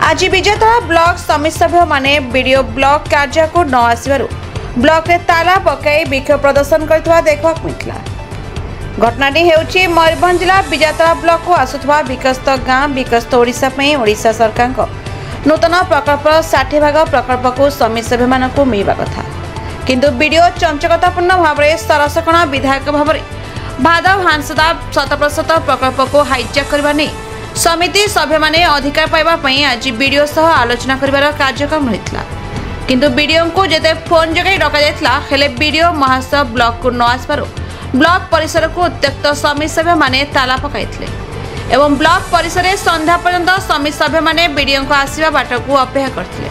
आज विजेता ब्लॉक समिति सभ्य माने वीडियो ब्लॉक कार्य को न आसबार ब्लॉक रे ताला पकाई विक्षोभ प्रदर्शन करथिबा देखबाक मिलला। घटनाटी हेउछि मयूरभंज जिला विजेता ब्लॉक को आसुथबा विकसित गाँ विकसित ओडिशा पई ओडिशा सरकार नूतन प्रकल्प 60 भाग प्रकल्प को समिति सभ्य मानकु मिलबा कथा किंतु वीडियो चंचकतापूर्ण भाव में सरसकणा विधायक भाव में भादव हांसदा 100% प्रकल्प को हाईजैक करने नहीं समिति सभ्य माने अधिकार पाइबापी आज वीडियो सह आलोचना कर कार्यक्रम होता किंतु वीडियो को जेते फोन जगह डक हेले वीडियो महासभा ब्लॉक को न आसबार ब्लॉक परिसर को उत्त्यक्त समिति सभ्य माने ताला पकाई एवं ब्लॉक परिसर में संध्या पर्यंत समिति सभ्य माने वीडियो को आसवा बाट को अपेक्षा करथिले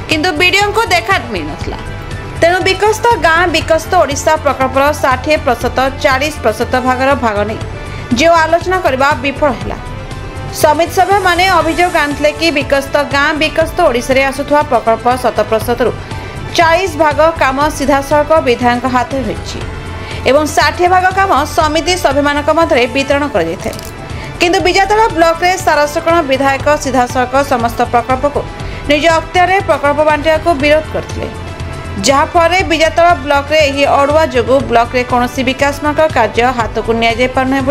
किंतु वीडियो को देखा मिल नथिला। तेणु विकसित गाँ विकसित ओडिशा प्रकल्प 60% 40% भागर भाग नहीं जो आलोचना करने विफल है। समिति सभ्य माने अभियोग आनिथिले कि विकसित गाँ विकसित ओडिशा रे आसुथवा प्रकल्प 100% रु 40 भाग काम सीधा सड़क विधायक हाथ में होइछि एवं 60 भाग काम समिति सभ्य मानक मध्य वितरण कर किंतु विजेता ब्लॉक रे सारसकण विधायक सीधा सड़क समस्त प्रकल्प को निज अख्तियार प्रकल्प बांटिया को विरोध करथिले जहाँफल विजेता ब्लॉक रे यही अड़ुआ जोगु ब्लॉक रे कौन विकासमूलक कार्य हाथ को नि पारना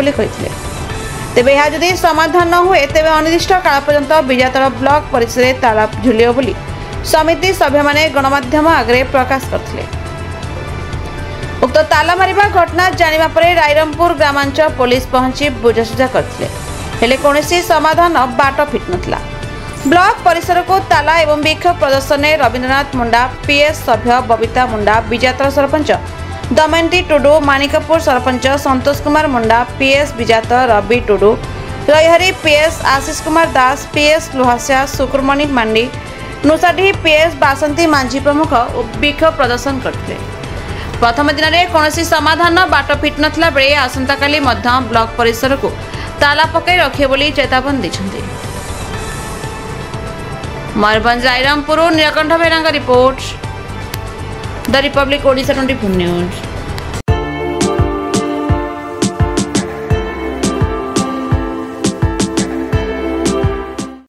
तेबे यह जदि समाधान न हुए तेबे अनिर्दिष्ट काल पर्यंत विजेता ब्लॉक परिसर में ताला झुलियो बोली समिति सभ्य माने गणमाध्यम आगे प्रकाश करथिले। उक्त ताला मारिबा घटना जानिबा परे रायरमपुर ग्रामांचल पुलिस पहुंची बुझासुझा करथिले हेले कोनोसी समाधान बाट फिट नथिला। ब्लॉक परिसर को ताला एवं विक्षोभ प्रदर्शन में रविन्द्रनाथ मुंडा पीएस सभ्य बबीता मुंडा विजेता सरपंच दमयंती टुडू मानिकपुर सरपंच संतोष कुमार मुंडा पीएस विजेता रवि टुडू रईहरी पीएस आशीष कुमार दास पीएस लुहासिया सुकुरमणि मांडी नुसाडी पीएस बासंती मांझी प्रमुख विक्षोभ प्रदर्शन करते। प्रथम दिन में कौन समाधान बाट फिट नथिला बेले आसंता काली मध्य ब्लॉक परिसर को ताला पकाई रखे बोली चेतावनी देछन्ती। Mayurbhanj Rairangpur Nilkantha Berang report the Republic Odisha 24 news.